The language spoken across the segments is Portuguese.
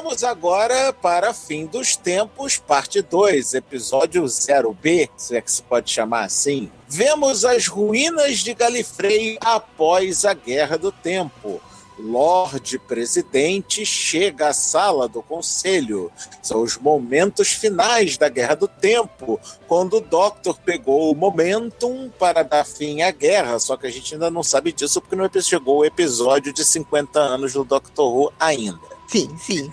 Vamos agora para Fim dos Tempos, parte 2, episódio 0B, se é que se pode chamar assim. Vemos as ruínas de Galifrey após a Guerra do Tempo. Lorde Presidente chega à sala do Conselho. São os momentos finais da Guerra do Tempo, quando o Doctor pegou o Momentum para dar fim à guerra, só que a gente ainda não sabe disso porque não chegou o episódio de 50 anos do Doctor Who ainda. Sim.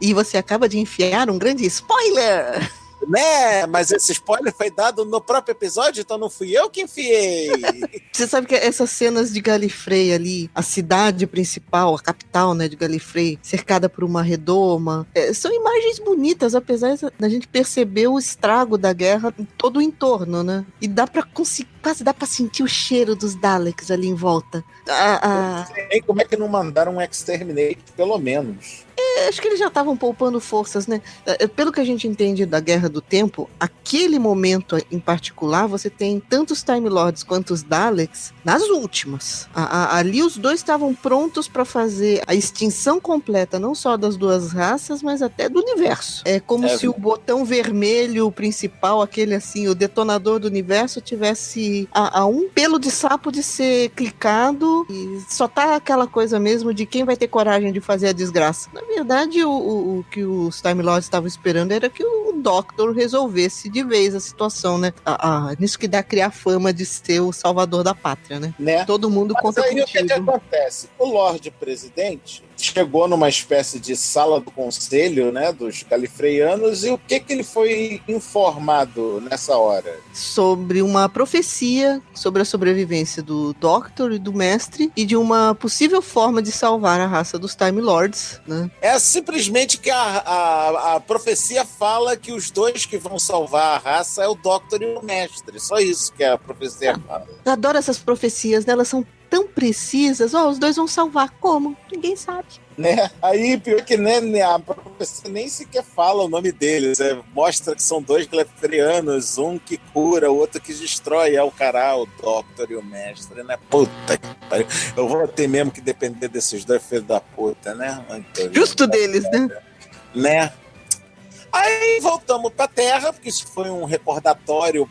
E você acaba de enfiar um grande spoiler! Né? Mas esse spoiler foi dado no próprio episódio, então não fui eu que enfiei. Você sabe que essas cenas de Galifrey ali, a cidade principal, a capital, né, de Galifrey, cercada por uma redoma, são imagens bonitas, apesar da gente perceber o estrago da guerra em todo o entorno, né? E dá pra quase dá pra sentir o cheiro dos Daleks ali em volta. Eu não sei nem como é que não mandaram um Exterminate, pelo menos. Acho que eles já estavam poupando forças, né? Pelo que a gente entende da Guerra do Tempo, aquele momento em particular, você tem tanto os Time Lords quanto os Daleks nas últimas. Ali os dois estavam prontos para fazer a extinção completa, não só das duas raças, mas até do universo. É como se o botão vermelho principal, aquele assim, o detonador do universo, tivesse a um pelo de sapo de ser clicado e só tá aquela coisa mesmo de quem vai ter coragem de fazer a desgraça. Na verdade, o que os Time Lords estavam esperando era que o Doctor resolvesse de vez a situação, né? Nisso que dá a criar fama de ser o salvador da pátria, né? Todo mundo conta contigo. Mas aí o que acontece? O Lorde Presidente chegou numa espécie de sala do conselho, né, dos galifreyanos, e o que ele foi informado nessa hora? Sobre uma profecia sobre a sobrevivência do Doctor e do Mestre e de uma possível forma de salvar a raça dos Time Lords, né? É simplesmente que a profecia fala que os dois que vão salvar a raça é o Doctor e o Mestre. Só isso que a profecia fala. Eu adoro essas profecias, né? Elas são tão precisas. Os dois vão salvar. Como? Ninguém sabe. Né? Aí, pior que a professora nem sequer fala o nome deles. Mostra que são dois galifreyanos, um que cura, o outro que destrói. É o cara, o Doctor e o Mestre, né? Puta que pariu. Eu vou ter mesmo que depender desses dois filhos da puta, né? Justo deles, né? Aí voltamos pra Terra, porque isso foi um recordatório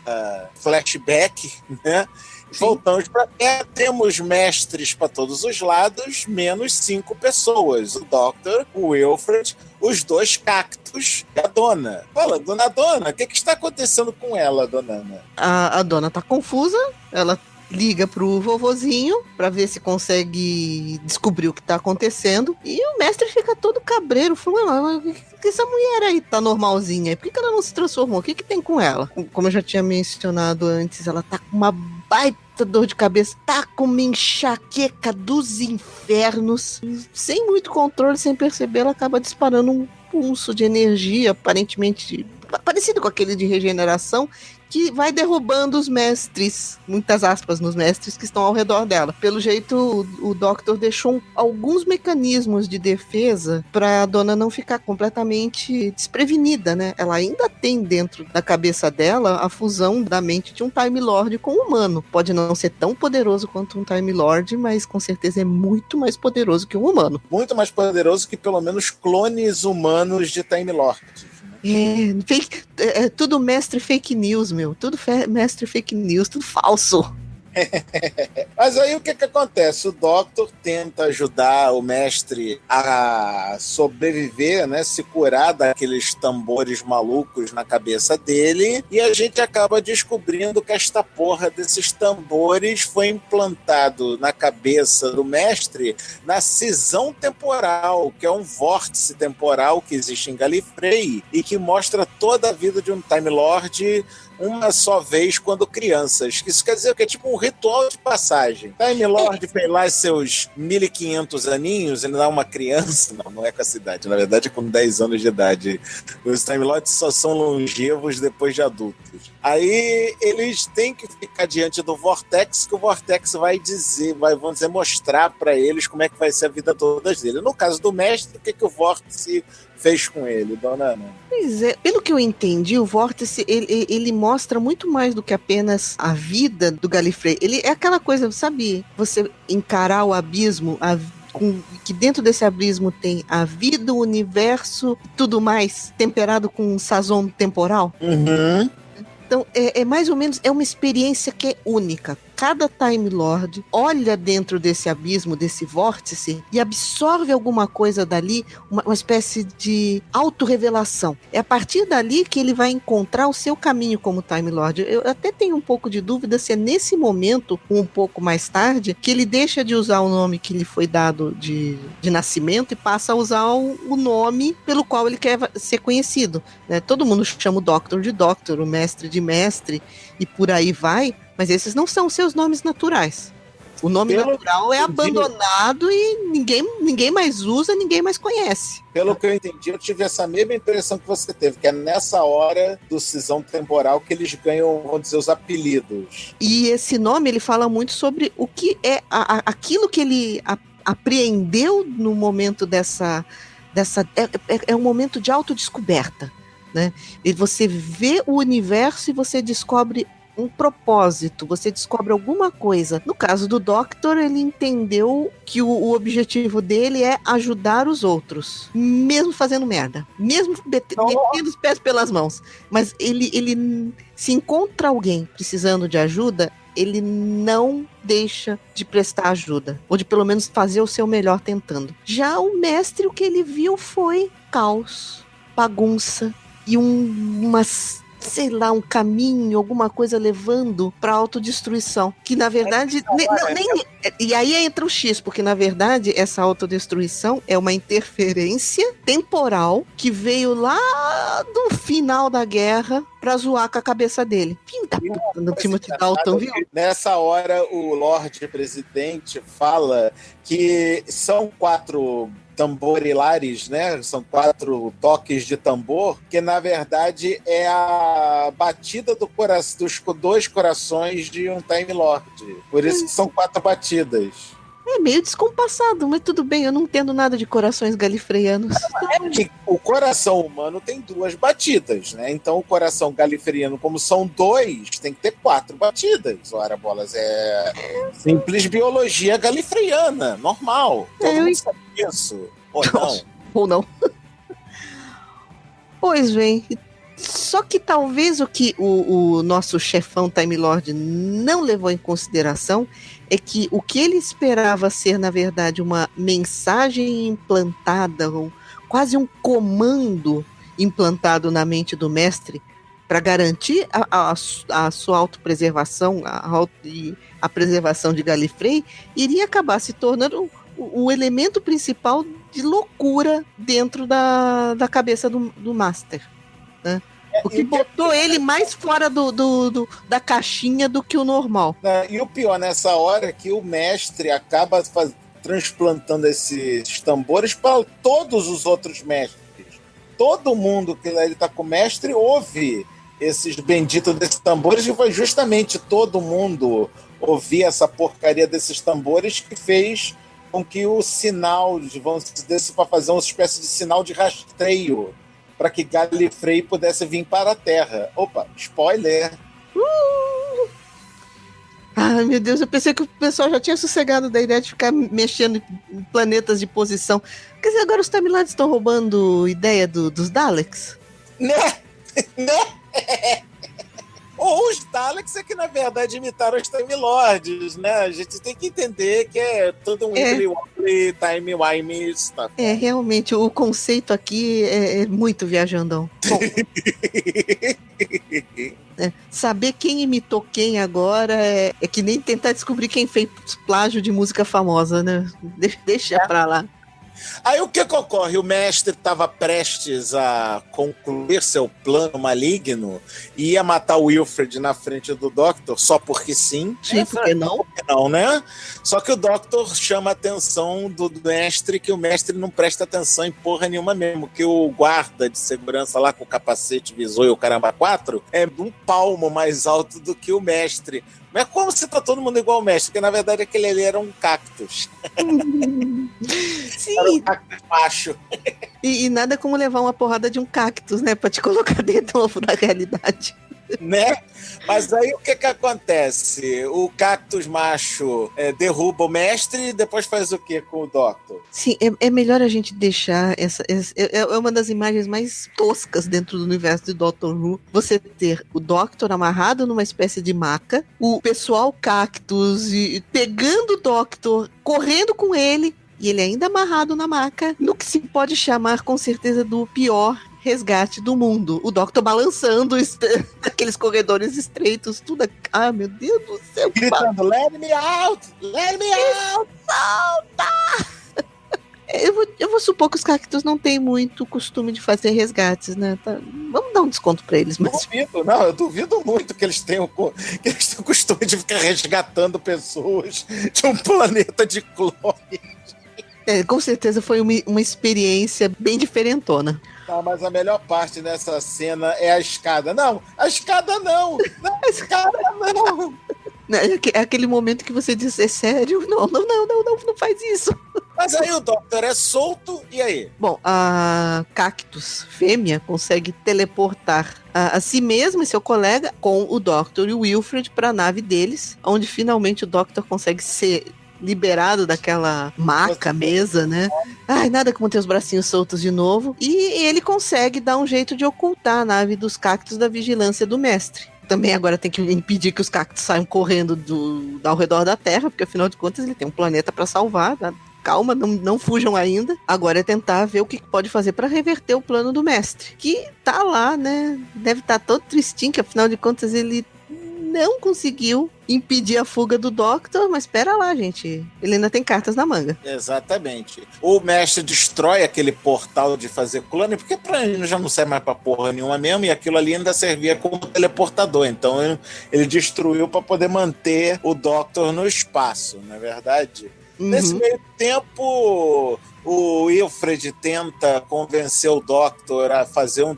/ flashback, né? Sim. Voltamos para Terra, temos mestres para todos os lados, menos 5 pessoas. O Doctor, o Wilfred, os 2 cactos e a Dona. Fala, Dona Dona, o que está acontecendo com ela, Dona Ana? A Dona tá confusa, ela liga pro vovozinho pra ver se consegue descobrir o que tá acontecendo. E o mestre fica todo cabreiro, falando: por que essa mulher aí tá normalzinha? Por que ela não se transformou? O que tem com ela? Como eu já tinha mencionado antes, ela tá com uma baita dor de cabeça, tá com uma enxaqueca dos infernos. Sem muito controle, sem perceber, ela acaba disparando um pulso de energia, aparentemente parecido com aquele de regeneração, que vai derrubando os mestres, muitas aspas nos mestres que estão ao redor dela. Pelo jeito, o Doctor deixou alguns mecanismos de defesa para a Dona não ficar completamente desprevenida, né? Ela ainda tem dentro da cabeça dela a fusão da mente de um Time Lord com um humano. Pode não ser tão poderoso quanto um Time Lord, mas com certeza é muito mais poderoso que um humano. Muito mais poderoso que pelo menos clones humanos de Time Lord. Tudo mestre fake news, meu. Tudo mestre fake news, tudo falso. Mas aí o que acontece? O Doctor tenta ajudar o mestre a sobreviver, né? Se curar daqueles tambores malucos na cabeça dele, e a gente acaba descobrindo que esta porra desses tambores foi implantado na cabeça do mestre na cisão temporal, que é um vórtice temporal que existe em Galifrey e que mostra toda a vida de um Time Lord uma só vez quando crianças. Isso quer dizer que é tipo um ritual de passagem. Time Lord fez lá seus 1500 aninhos, ele não é uma criança, não é com essa idade, na verdade é com 10 anos de idade. Os Time Lords só são longevos depois de adultos. Aí eles têm que ficar diante do Vortex, que o Vortex vai mostrar pra eles como é que vai ser a vida toda dele. No caso do mestre, o que o Vórtice fez com ele, Dona Ana? Pois é, pelo que eu entendi, o Vórtice, ele mostra muito mais do que apenas a vida do Galifrey. Ele é aquela coisa, sabe, você encarar o abismo, que dentro desse abismo tem a vida, o universo, tudo mais, temperado com um sazon temporal. Uhum. Então, é mais ou menos, é uma experiência que é única. Cada Time Lord olha dentro desse abismo, desse vórtice, e absorve alguma coisa dali, uma espécie de autorrevelação. É a partir dali que ele vai encontrar o seu caminho como Time Lord. Eu até tenho um pouco de dúvida se é nesse momento, um pouco mais tarde, que ele deixa de usar o nome que lhe foi dado de nascimento e passa a usar o nome pelo qual ele quer ser conhecido. Né? Todo mundo chama o Doctor de Doctor, o Mestre de Mestre, e por aí vai. Mas esses não são seus nomes naturais. O nome natural é abandonado e ninguém mais usa, ninguém mais conhece. Pelo que eu entendi, eu tive essa mesma impressão que você teve, que é nessa hora do cisão temporal que eles ganham, vamos dizer, os apelidos. E esse nome, ele fala muito sobre o que é aquilo que ele apreendeu no momento dessa é um momento de autodescoberta, né? E você vê o universo e você descobre um propósito, você descobre alguma coisa. No caso do Doctor, ele entendeu que o objetivo dele é ajudar os outros, mesmo fazendo merda, mesmo metendo os pés pelas mãos. Mas ele se encontra alguém precisando de ajuda, ele não deixa de prestar ajuda, ou de pelo menos fazer o seu melhor tentando. Já o mestre, o que ele viu foi caos, bagunça e sei lá, um caminho, alguma coisa levando para autodestruição, que na verdade e aí entra o X, porque na verdade essa autodestruição é uma interferência temporal que veio lá do final da guerra para zoar com a cabeça dele. Filho da puta, no Timothy Dalton, viu? Nessa hora o Lorde Presidente fala que são 4 tamborilares, né? São 4 toques de tambor, que na verdade é a batida dos 2 corações de um Time Lord. Por isso que são 4 batidas. É meio descompassado, mas tudo bem, eu não entendo nada de corações galifreanos. É que o coração humano tem 2 batidas, né? Então o coração galifreano, como são 2, tem que ter 4 batidas. Ora, bolas, é simples biologia galifreana, normal. Todo mundo sabe isso. Ou não? Ou não. Pois bem, só que talvez o que o nosso chefão Time Lord não levou em consideração é que o que ele esperava ser, na verdade, uma mensagem implantada, quase um comando implantado na mente do mestre para garantir a sua autopreservação, a preservação de Gallifrey, iria acabar se tornando o elemento principal de loucura dentro da cabeça do Master, né? O que botou ele mais fora da caixinha do que o normal. E o pior nessa hora é que o mestre acaba transplantando esses tambores para todos os outros mestres. Todo mundo que ele está com o mestre ouve esses benditos desses tambores, e foi justamente todo mundo ouvir essa porcaria desses tambores que fez com que o sinal, vamos dizer, para fazer uma espécie de sinal de rastreio para que Gallifrey pudesse vir para a Terra. Opa, spoiler! Ai, meu Deus, eu pensei que o pessoal já tinha sossegado da ideia de ficar mexendo em planetas de posição. Quer dizer, agora os Time Lords estão roubando ideia dos Daleks? Né? Ou os Daleks é que, na verdade, imitaram os Time Lords, né? A gente tem que entender que é todo um time-wime stuff. É, realmente, o conceito aqui é muito viajandão. Bom, saber quem imitou quem agora é que nem tentar descobrir quem fez plágio de música famosa, né? Deixa pra lá. Aí o que ocorre? O mestre estava prestes a concluir seu plano maligno e ia matar o Wilfred na frente do Doctor, só porque sim. Sim, porque não? Porque não, né? Só que o Doctor chama a atenção do mestre, que o mestre não presta atenção em porra nenhuma mesmo, que o guarda de segurança lá com o capacete, visor e o caramba 4 é um palmo mais alto do que o mestre. Mas como você tá todo mundo igual ao mestre? Porque na verdade aquele ali era um cactus. Sim. Era um cactus macho. E nada como levar uma porrada de um cactus, né? Pra te colocar dentro da realidade. Né? Mas aí o que acontece? O cactus macho derruba o mestre e depois faz o que com o Doctor? Sim, é melhor a gente deixar é uma das imagens mais toscas dentro do universo de Doctor Who, você ter o Doctor amarrado numa espécie de maca, o pessoal cactus pegando o Doctor, correndo com ele, e ele ainda amarrado na maca, no que se pode chamar com certeza do pior resgate do mundo. O Doctor balançando aqueles corredores estreitos, tudo. Ah, meu Deus do céu. Gritando, let me out! Let me out! Solta! Eu vou supor que os cactos não têm muito costume de fazer resgates, né? Tá, vamos dar um desconto pra eles. Mas... Eu duvido muito que eles tenham o costume de ficar resgatando pessoas de um planeta de clones. Com certeza foi uma experiência bem diferentona. Não, mas a melhor parte dessa cena é a escada. Não, a escada não! A escada não! É aquele momento que você diz, é sério? Não faz isso. Mas aí o Doctor é solto, e aí? Bom, a Cactus fêmea consegue teleportar a si mesma e seu colega com o Doctor e o Wilfred para a nave deles, onde finalmente o Doctor consegue ser liberado daquela maca, mesa, né? Ai, nada como ter os bracinhos soltos de novo. E ele consegue dar um jeito de ocultar a nave dos cactos da vigilância do mestre. Também agora tem que impedir que os cactos saiam correndo ao redor da Terra, porque afinal de contas ele tem um planeta para salvar, tá? Calma, não fujam ainda. Agora é tentar ver o que pode fazer para reverter o plano do mestre, que tá lá, né? Deve estar todo tristinho, que afinal de contas ele não conseguiu impedir a fuga do Doctor, mas espera lá, gente. Ele ainda tem cartas na manga. Exatamente. O mestre destrói aquele portal de fazer clone, porque pra ele já não serve mais pra porra nenhuma mesmo, e aquilo ali ainda servia como teleportador. Então ele destruiu para poder manter o Doctor no espaço, não é verdade? Uhum. Nesse meio tempo, o Wilfred tenta convencer o Doctor a fazer um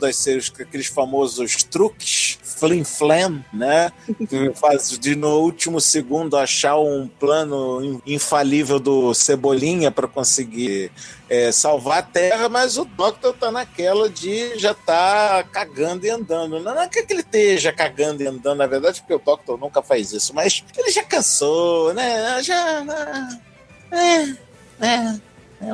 aqueles famosos truques, flim-flam, né? Que faz de no último segundo achar um plano infalível do Cebolinha para conseguir salvar a Terra, mas o Doctor tá naquela de já tá cagando e andando. Não é que ele esteja cagando e andando, na verdade, porque o Doctor nunca faz isso, mas ele já cansou, né?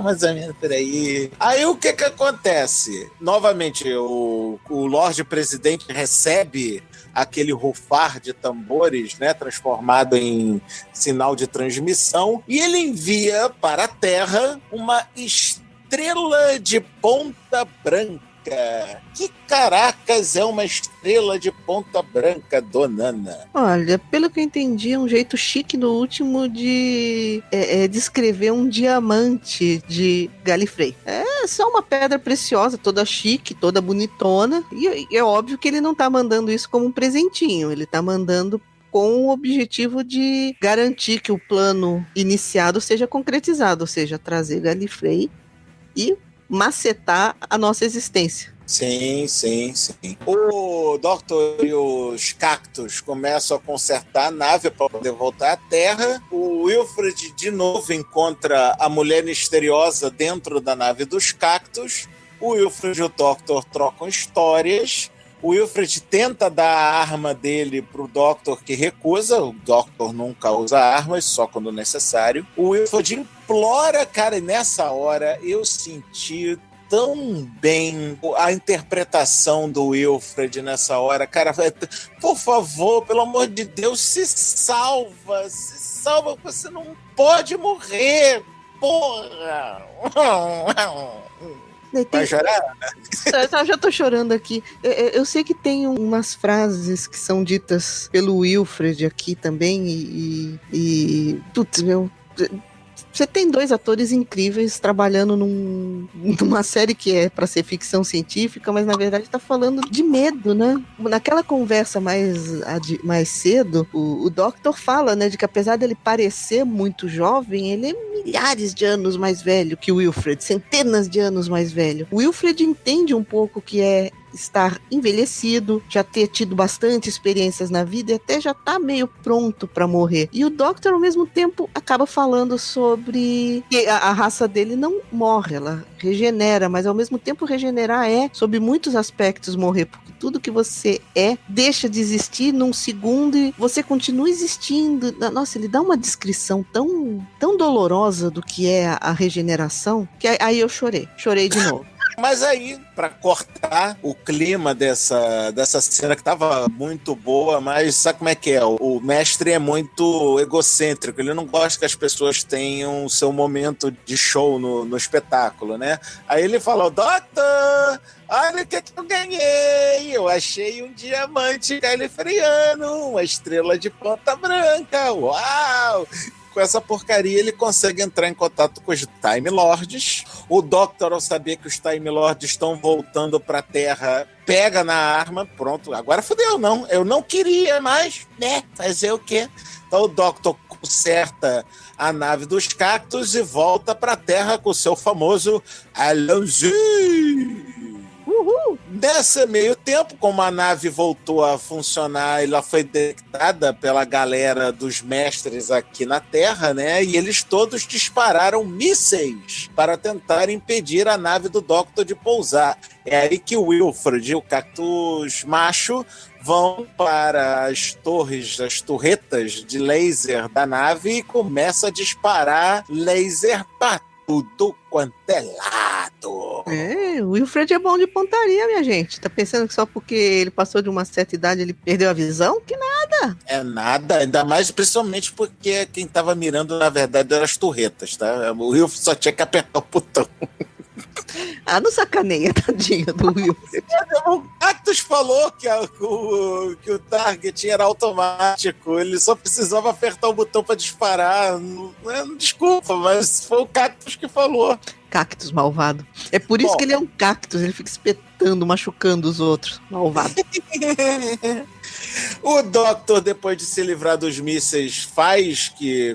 Mais ou menos por aí. Aí o que acontece? Novamente, o Lorde Presidente recebe aquele rufar de tambores, né, transformado em sinal de transmissão, e ele envia para a Terra uma estrela de ponta branca. Que caracas é uma estrela de ponta branca, Donana? Olha, pelo que eu entendi, é um jeito chique no último de descrever um diamante de Gallifrey. É só uma pedra preciosa, toda chique, toda bonitona, e é óbvio que ele não tá mandando isso como um presentinho, ele tá mandando com o objetivo de garantir que o plano iniciado seja concretizado, ou seja, trazer Gallifrey e macetar a nossa existência. Sim. O Doctor e os cactos começam a consertar a nave para poder voltar à Terra. O Wilfred de novo encontra a mulher misteriosa dentro da nave dos cactos. O Wilfred e o Doctor trocam histórias. O Wilfred tenta dar a arma dele pro Doctor, que recusa. O Doctor nunca usa armas, só quando necessário. O Wilfred implora, cara, e nessa hora eu senti tão bem a interpretação do Wilfred nessa hora. Cara, por favor, pelo amor de Deus, se salva, você não pode morrer, porra! Vai chorar? Eu já tô chorando aqui. Eu sei que tem umas frases que são ditas pelo Wilfred aqui também putz, meu... Você tem dois atores incríveis trabalhando numa série que é para ser ficção científica, mas na verdade tá falando de medo, né? Naquela conversa mais cedo, o Doctor fala, né, de que apesar dele parecer muito jovem, ele é milhares de anos mais velho que o Wilfred, centenas de anos mais velho. O Wilfred entende um pouco que é estar envelhecido, já ter tido bastante experiências na vida e até já tá meio pronto para morrer. E o Doctor, ao mesmo tempo, acaba falando sobre que a raça dele não morre, ela regenera, mas ao mesmo tempo regenerar sob muitos aspectos, morrer, porque tudo que você é deixa de existir num segundo e você continua existindo. Nossa, ele dá uma descrição tão dolorosa do que é a regeneração, que aí eu chorei de novo. Mas aí, pra cortar o clima dessa cena que tava muito boa, mas sabe como é que é? O mestre é muito egocêntrico, ele não gosta que as pessoas tenham seu momento de show no espetáculo, né? Aí ele falou: Doctor, olha o que eu ganhei! Eu achei um diamante califriano, uma estrela de ponta branca, uau! Com essa porcaria, ele consegue entrar em contato com os Time Lords. O Doctor, ao saber que os Time Lords estão voltando para a Terra, pega na arma. Pronto, agora fodeu, não. Eu não queria mais, né? Fazer o quê? Então o Doctor conserta a nave dos cactos e volta para a Terra com o seu famoso Alonzi. Uhul! Nesse meio tempo, como a nave voltou a funcionar, ela foi detectada pela galera dos mestres aqui na Terra, né? E eles todos dispararam mísseis para tentar impedir a nave do Doctor de pousar. É aí que o Wilfred e o Cactus Macho vão para as torretas de laser da nave e começa a disparar laser para tudo quanto é lado. O Wilfred é bom de pontaria, minha gente. Tá pensando que só porque ele passou de uma certa idade ele perdeu a visão? Que nada. É nada, ainda mais principalmente porque quem tava mirando, na verdade, eram as torretas, tá? O Wilfred só tinha que apertar o botão. Não sacaneia, tadinho do Wilfred. O Cactus falou que o target era automático, ele só precisava apertar o botão para disparar. Desculpa, mas foi o Cactus que falou. Cactus malvado. É por isso que ele é um cactus, ele fica espetando, machucando os outros. Malvado. O Doctor, depois de se livrar dos mísseis, faz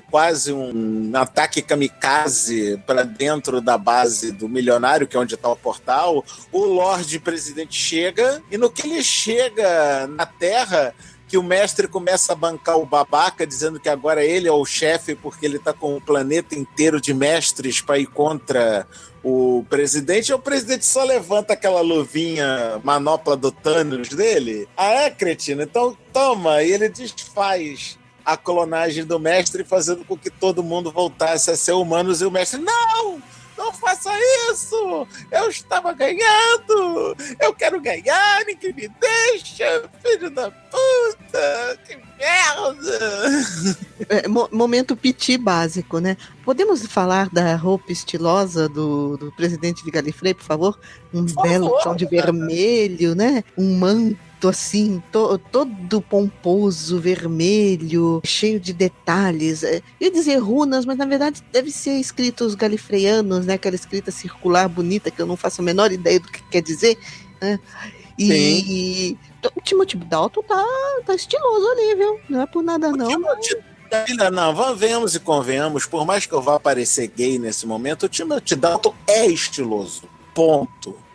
quase um ataque kamikaze para dentro da base do milionário, que é onde está o portal. O Lorde Presidente chega, e no que ele chega na Terra, que o mestre começa a bancar o babaca, dizendo que agora ele é o chefe porque ele tá com o planeta inteiro de mestres para ir contra o presidente. E o presidente só levanta aquela luvinha manopla do Thanos dele. Cretino? Então toma. E ele desfaz a clonagem do mestre, fazendo com que todo mundo voltasse a ser humanos. E o mestre: não! Não faça isso! Eu estava ganhando! Eu quero ganhar! Ninguém me deixa! Filho da puta! Que merda! Momento piti básico, né? Podemos falar da roupa estilosa do presidente de Gallifrey, por favor? Belo tom de vermelho, né? Um manto assim, todo pomposo, vermelho, cheio de detalhes. Eu ia dizer runas, mas na verdade deve ser escritos galifreanos, né? Aquela escrita circular bonita que eu não faço a menor ideia do que quer dizer, né? E o Timothy Dalton tá estiloso ali, viu? Não é por nada não. Não, vemos e convenhamos, por mais que eu vá parecer gay nesse momento, o Timothy Dalton é estiloso. Ponto.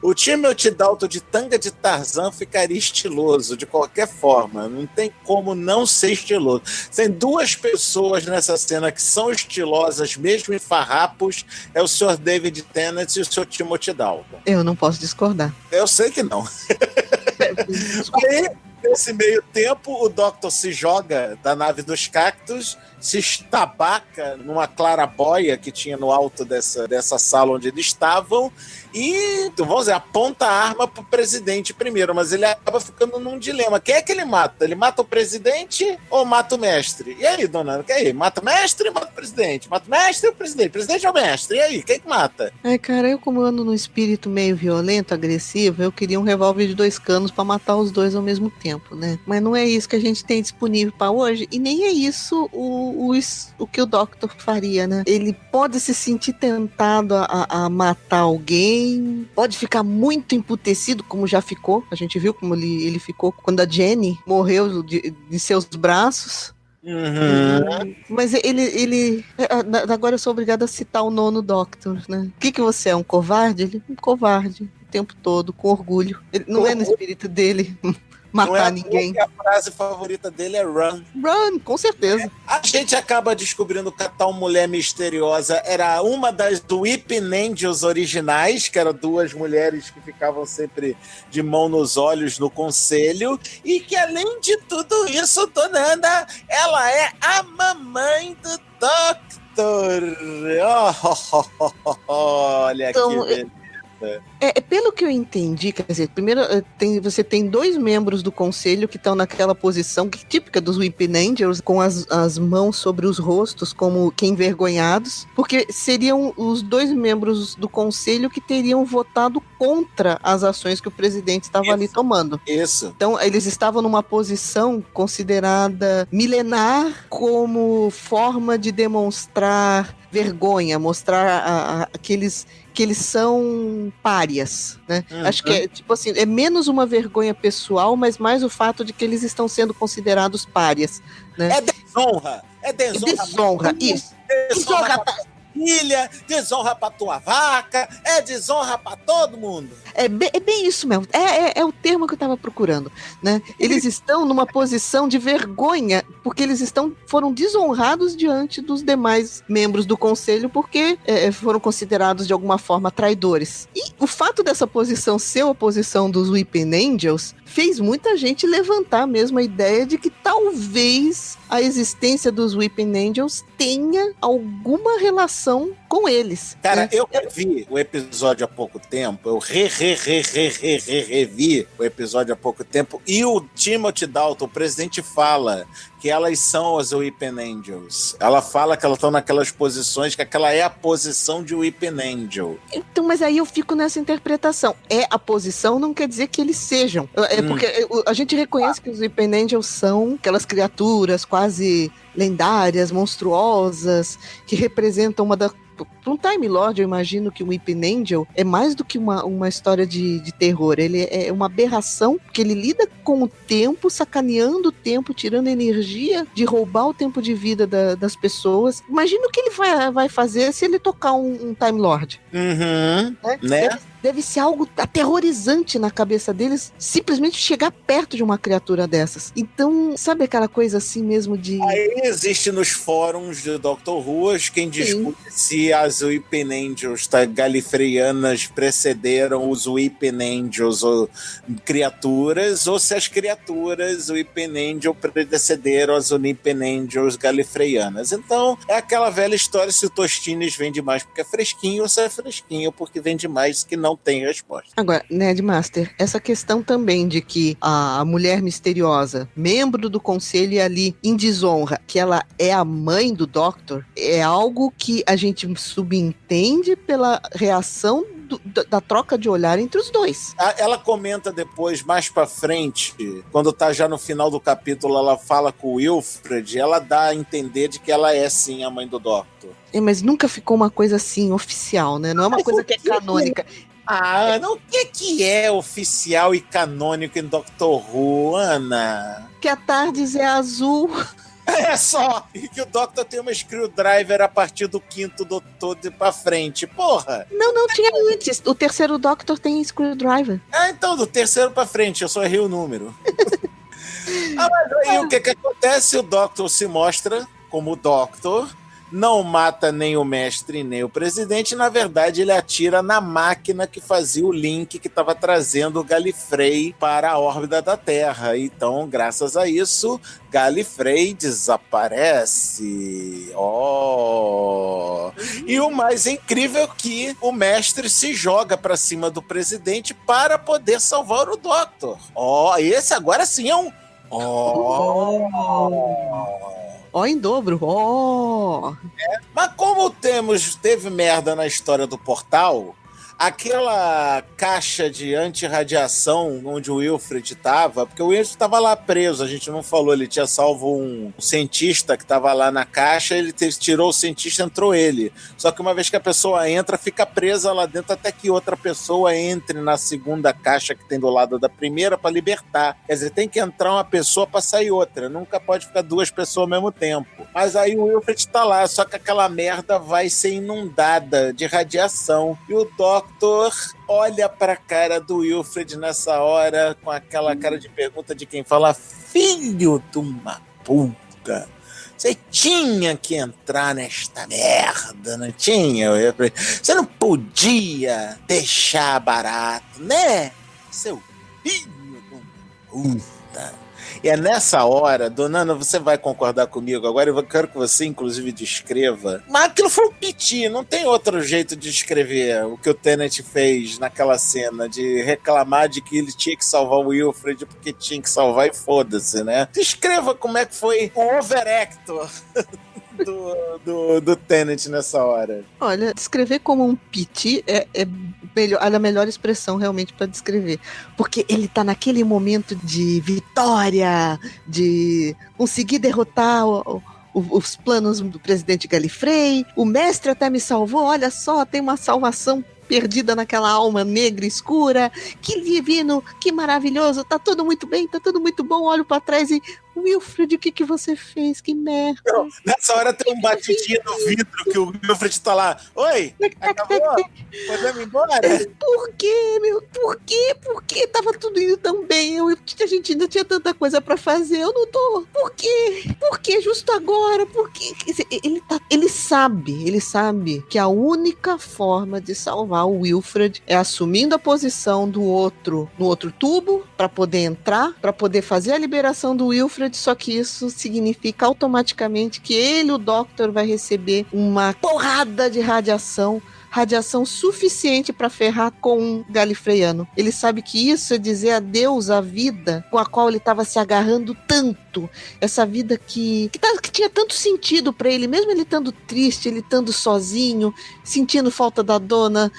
O Timothy Dalton de tanga de Tarzan ficaria estiloso de qualquer forma. Não tem como não ser estiloso. Tem duas pessoas nessa cena que são estilosas, mesmo em farrapos, é o Sr. David Tennant e o Sr. Timothy Dalton. Eu não posso discordar. Eu sei que não. Aí, nesse meio tempo, o Doctor se joga da nave dos cactos, se estabaca numa clarabóia que tinha no alto dessa sala onde eles estavam e, vamos dizer, aponta a arma pro presidente primeiro, mas ele acaba ficando num dilema. Quem é que ele mata? Ele mata o presidente ou mata o mestre? E aí, dona Ana, que aí? Mata o mestre ou mata o presidente? Mata o mestre ou o presidente? Presidente ou mestre? E aí, quem que mata? Cara, eu como ando num espírito meio violento, agressivo, eu queria um revólver de 2 canos pra matar os dois ao mesmo tempo, né? Mas não é isso que a gente tem disponível pra hoje, e nem é isso o que o Doctor faria, né? Ele pode se sentir tentado a matar alguém, pode ficar muito emputecido, como já ficou. A gente viu como ele ficou quando a Jenny morreu de seus braços. Uhum. Mas ele agora eu sou obrigada a citar o 9º Doctor, né? O que você é, um covarde? Ele é um covarde o tempo todo, com orgulho. Ele não é no espírito dele matar ninguém. A frase favorita dele é run. Run, com certeza. A gente acaba descobrindo que a tal mulher misteriosa era uma das Weeping Angels originais, que eram duas mulheres que ficavam sempre de mão nos olhos no conselho, e que além de tudo isso, Dona Ana, ela é a mamãe do Doctor. Olha então, que beleza. Pelo que eu entendi, quer dizer, primeiro você tem dois membros do conselho que estão naquela posição típica dos Weeping Angels, com as mãos sobre os rostos, como que envergonhados, porque seriam os dois membros do conselho que teriam votado contra as ações que o presidente estava ali tomando. Isso. Então, eles estavam numa posição considerada milenar como forma de demonstrar vergonha, mostrar que eles são párias, né? Acho que tipo assim, é menos uma vergonha pessoal, mas mais o fato de que eles estão sendo considerados párias, né? É desonra. Desonra, isso. Desonra pra filha, desonra pra tua vaca, é desonra pra todo mundo. É bem isso mesmo. É o termo que eu estava procurando, né? Eles estão numa posição de vergonha porque eles foram desonrados diante dos demais membros do conselho porque foram considerados de alguma forma traidores. E o fato dessa posição ser a posição dos Weeping Angels fez muita gente levantar mesmo a ideia de que talvez a existência dos Weeping Angels tenha alguma relação com eles. Cara, eu revi o episódio há pouco tempo, eu revi o episódio há pouco tempo, e o Timothy Dalton, o presidente, fala que elas são as Weeping Angels. Ela fala que elas estão naquelas posições, que aquela é a posição de Weeping Angel. Então, mas aí eu fico nessa interpretação. É a posição, não quer dizer que eles sejam. Porque a gente reconhece que os Weeping Angels são aquelas criaturas quase lendárias, monstruosas, que representam para um Time Lord, eu imagino que o Weeping Angel é mais do que uma história de terror. Ele é uma aberração, porque ele lida com o tempo, sacaneando o tempo, tirando energia de roubar o tempo de vida das pessoas. Imagina o que ele vai fazer se ele tocar um Time Lord. Né? Deve ser algo aterrorizante na cabeça deles, simplesmente chegar perto de uma criatura dessas. Então, sabe aquela coisa assim mesmo de... Aí existe nos fóruns de Doctor Who quem discute se as Weeping Angels galifreyanas precederam os Weeping Angels ou criaturas, ou se as criaturas Weeping Angel precederam as Weeping Angels galifreyanas. Então, é aquela velha história, se o Tostines vende mais porque é fresquinho, ou se é fresquinho porque vende mais, que não tem resposta. Agora, Ned Master, essa questão também de que a mulher misteriosa, membro do conselho e ali em desonra, que ela é a mãe do Doctor, é algo que a gente subentende pela reação da troca de olhar entre os dois. Ela comenta depois, mais pra frente, quando tá já no final do capítulo, ela fala com o Wilfred, ela dá a entender de que ela é sim a mãe do Doctor. Mas nunca ficou uma coisa assim oficial, né? Não é uma coisa que é canônica. Ana, o que é oficial e canônico em Doctor Who, Ana? Que a Tardes é azul. É só! E que o Doctor tem uma screwdriver a partir do 5º Doutor pra frente. Porra! Não, tinha antes. O 3º Doctor tem screwdriver. Então, do 3º pra frente, eu só errei o número. Mas aí o que acontece? O Doctor se mostra como o Doctor, não mata nem o mestre nem o presidente, na verdade ele atira na máquina que fazia o link que estava trazendo o Gallifrey para a órbita da Terra. Então, graças a isso, Gallifrey desaparece. E o mais incrível é que o mestre se joga para cima do presidente para poder salvar o Doctor. Esse agora sim é um... Em dobro. Mas como teve merda na história do portal, aquela caixa de antirradiação onde o Wilfred estava, porque o Wilfred estava lá preso, a gente não falou, ele tinha salvo um cientista que estava lá na caixa, ele tirou o cientista, entrou ele. Só que uma vez que a pessoa entra, fica presa lá dentro até que outra pessoa entre na segunda caixa que tem do lado da primeira para libertar. Quer dizer, tem que entrar uma pessoa para sair outra, nunca pode ficar duas pessoas ao mesmo tempo. Mas aí o Wilfred está lá, só que aquela merda vai ser inundada de radiação e o Doctor Doctor olha pra cara do Wilfred nessa hora, com aquela cara de pergunta de quem fala: filho de uma puta, você tinha que entrar nesta merda, não tinha? Você não podia deixar barato, né? Seu filho de uma puta. E é nessa hora, dona Ana, você vai concordar comigo agora, eu quero que você, inclusive, descreva. Mas aquilo foi um piti, não tem outro jeito de descrever o que o Tennant fez naquela cena, de reclamar de que ele tinha que salvar o Wilfred porque tinha que salvar e foda-se, né? Descreva como é que foi o overactor do Tennant nessa hora. Olha, descrever como um piti é a melhor expressão realmente para descrever. Porque ele tá naquele momento de vitória, de conseguir derrotar os planos do presidente Gallifrey. O mestre até me salvou, olha só, tem uma salvação perdida naquela alma negra escura. Que divino, que maravilhoso, tá tudo muito bem, tá tudo muito bom. Olho para trás e Wilfred, o que você fez? Que merda. Não, nessa hora tem um batidinho no vidro que o Wilfred tá lá. Oi, acabou? Podemos ir embora? Por quê, meu? Por quê? Por quê? Tava tudo indo tão bem. A gente ainda tinha tanta coisa pra fazer. Eu não tô. Por quê? Por quê justo agora? Por quê? Ele sabe que a única forma de salvar o Wilfred é assumindo a posição do outro no outro tubo pra poder entrar, pra poder fazer a liberação do Wilfred. Só que isso significa automaticamente que ele, o Doctor, vai receber uma porrada de radiação suficiente para ferrar com um galifreyano. Ele sabe que isso é dizer adeus à vida com a qual ele estava se agarrando tanto, essa vida que tinha tanto sentido para ele, mesmo ele estando triste, ele estando sozinho, sentindo falta da dona,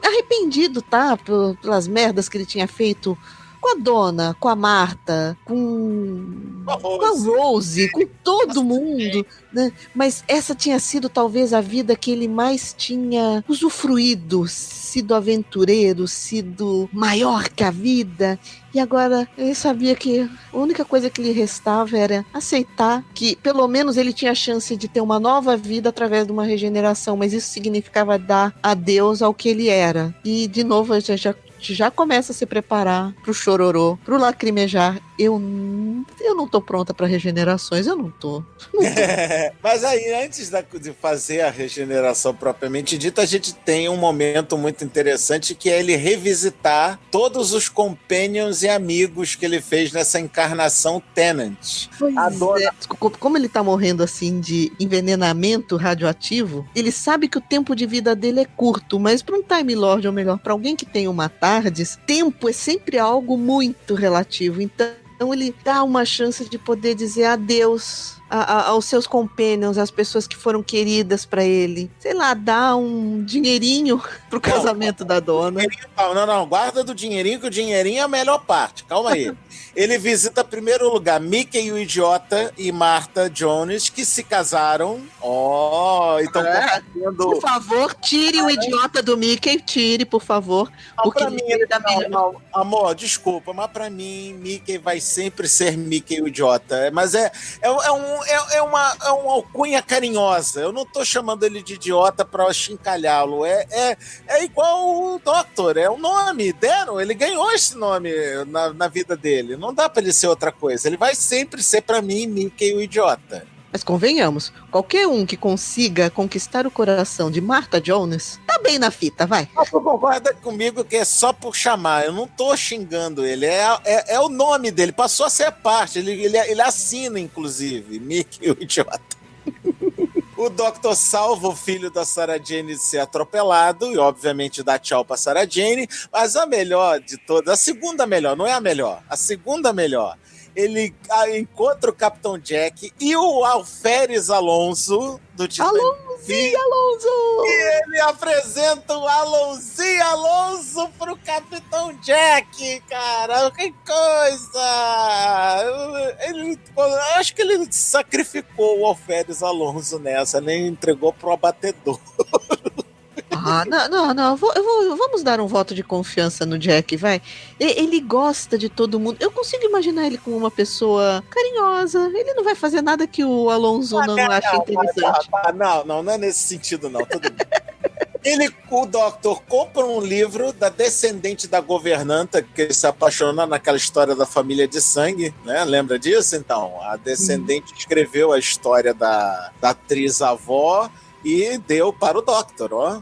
arrependido, tá? Pelas merdas que ele tinha feito com a dona, com a Marta, com a Rose, com todo mundo, né? Mas essa tinha sido talvez a vida que ele mais tinha usufruído, sido aventureiro, sido maior que a vida. E agora ele sabia que a única coisa que lhe restava era aceitar que pelo menos ele tinha a chance de ter uma nova vida através de uma regeneração, mas isso significava dar adeus ao que ele era. E de novo a gente já começa a se preparar pro chororô, pro lacrimejar. Eu não tô pronta para regenerações, eu não tô. Mas aí, antes de fazer a regeneração propriamente dita, a gente tem um momento muito interessante, que é ele revisitar todos os companions e amigos que ele fez nessa encarnação Tennant. Como ele tá morrendo assim de envenenamento radioativo, ele sabe que o tempo de vida dele é curto, mas para um Time Lord, ou melhor, para alguém que tem uma TARDIS, tempo é sempre algo muito relativo. Então ele dá uma chance de poder dizer adeus aos seus companions, às pessoas que foram queridas pra ele. Sei lá, dá um dinheirinho pro casamento da dona. Não, guarda do dinheirinho, que o dinheirinho é a melhor parte. Calma aí. Ele visita, em primeiro lugar, Mickey e o Idiota e Martha Jones, que se casaram. Então por favor, tire o Idiota do Mickey, tire, por favor. Porque pra mim, amor, desculpa, mas pra mim, Mickey vai sempre ser Mickey o Idiota. Mas é uma alcunha carinhosa. Eu não tô chamando ele de idiota pra chincalhá-lo. É igual o Doctor, é um nome. Ele ganhou esse nome na vida dele. Não dá pra ele ser outra coisa. Ele vai sempre ser, pra mim, Mickey o Idiota. Mas convenhamos, qualquer um que consiga conquistar o coração de Martha Jones, tá bem na fita, vai. Você concorda comigo que é só por chamar, eu não tô xingando ele, é o nome dele, passou a ser parte, ele assina, inclusive, Mickey o Idiota. O Doctor salva o filho da Sarah Jane de ser atropelado e, obviamente, dá tchau pra Sarah Jane, mas a melhor de todas, a segunda melhor, não é a melhor, a segunda melhor, ele encontra o Capitão Jack e o Alferes Alonso do Titanic. Alonso! E ele apresenta o Alonso pro Capitão Jack, cara. Que coisa! Eu acho que ele sacrificou o Alferes Alonso nessa, nem entregou pro abatedor. Não. Vamos dar um voto de confiança no Jack, vai. Ele gosta de todo mundo. Eu consigo imaginar ele como uma pessoa carinhosa. Ele não vai fazer nada que o Alonso não ache interessante. Não é nesse sentido, não. Tudo bem. O Doctor compra um livro da descendente da governanta, que ele se apaixonou naquela história da família de sangue, né? Lembra disso? Então, a descendente escreveu a história da atriz-avó e deu para o Doctor, ó.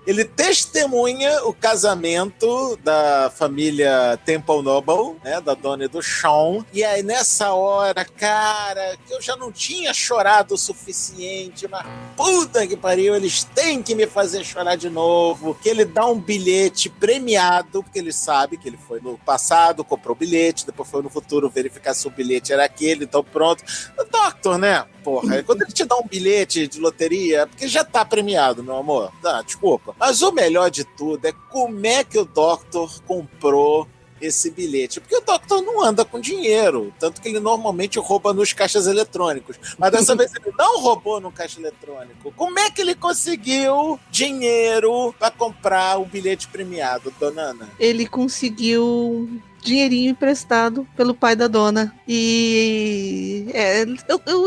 Ele testemunha o casamento da família Temple Noble, né, da dona e do Sean, e aí nessa hora, cara, que eu já não tinha chorado o suficiente, mas puta que pariu, eles têm que me fazer chorar de novo, que ele dá um bilhete premiado, porque ele sabe que ele foi no passado, comprou o bilhete, depois foi no futuro verificar se o bilhete era aquele, então pronto. O Doctor, né, porra, quando ele te dá um bilhete de loteria, é porque já tá premiado, meu amor, tá, desculpa. Mas o melhor de tudo é como é que o Doctor comprou esse bilhete. Porque o Doctor não anda com dinheiro, tanto que ele normalmente rouba nos caixas eletrônicos. Mas dessa vez ele não roubou no caixa eletrônico. Como é que ele conseguiu dinheiro para comprar o bilhete premiado, dona Ana? Ele conseguiu dinheirinho emprestado pelo pai da dona. E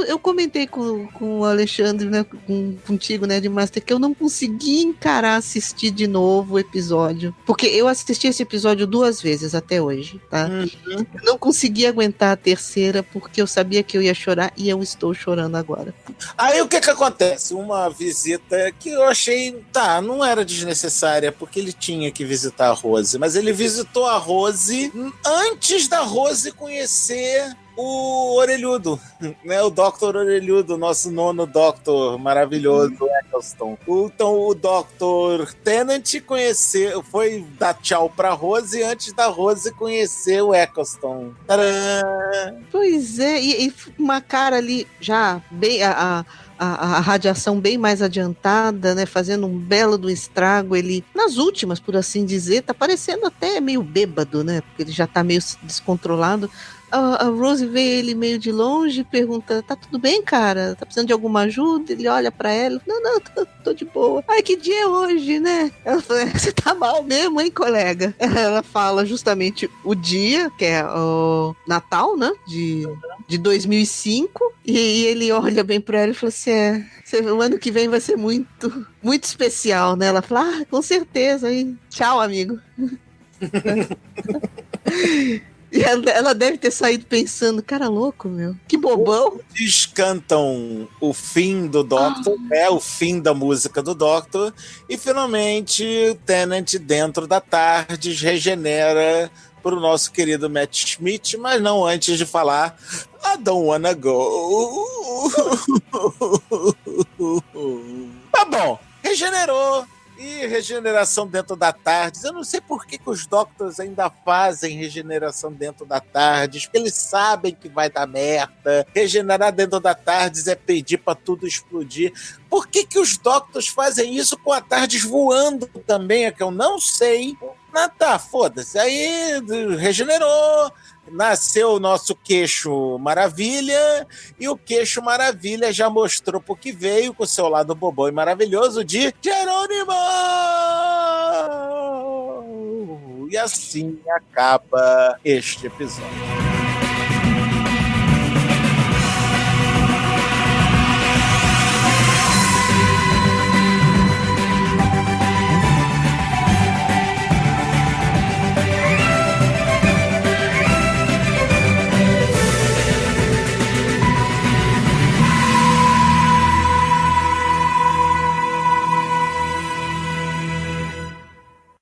eu comentei com o Alexandre, né, contigo, né, de Master, que eu não consegui encarar assistir de novo o episódio. Porque eu assisti esse episódio 2 vezes até hoje, tá? Eu não consegui aguentar a terceira porque eu sabia que eu ia chorar e eu estou chorando agora. Aí o que acontece? Uma visita que eu achei, não era desnecessária, porque ele tinha que visitar a Rose, mas ele visitou a Rose antes da Rose conhecer o Orelhudo, né? O Dr. Orelhudo, nosso nono Doctor maravilhoso, Eccleston. Então o Dr. Tennant foi dar tchau pra Rose antes da Rose conhecer o Eccleston. Tcharam! Pois é, e uma cara ali já bem a radiação bem mais adiantada, né, fazendo um belo do estrago. Ele, nas últimas, por assim dizer, tá parecendo até meio bêbado, né, porque ele já tá meio descontrolado. A Rose vê ele meio de longe e pergunta, tá tudo bem, cara? Tá precisando de alguma ajuda? Ele olha pra ela, não, tô de boa. Ai, que dia é hoje, né? Ela fala, você tá mal mesmo, hein, colega? Ela fala justamente o dia, que é o Natal, né, de 2005, e ele olha bem pra ela e fala assim, o ano que vem vai ser muito, muito especial, né? Ela fala, com certeza, hein? Tchau, amigo. E ela deve ter saído pensando, cara louco, meu, que bobão. Eles cantam o fim do Doctor, o fim da música do Doctor, e finalmente o Tennant, dentro da tarde, regenera pro nosso querido Matt Smith, mas não antes de falar I don't wanna go. Tá bom, regenerou. E regeneração dentro da tarde. Eu não sei por que os Doctors ainda fazem regeneração dentro da tarde, porque eles sabem que vai dar merda. Regenerar dentro da tarde é pedir pra tudo explodir. Por que os Doctors fazem isso com a tarde voando também? É que eu não sei. Foda-se. Aí regenerou. Nasceu o nosso Queixo Maravilha, e o Queixo Maravilha já mostrou pro que veio, com o seu lado bobão e maravilhoso de Jerônimo! E assim acaba este episódio.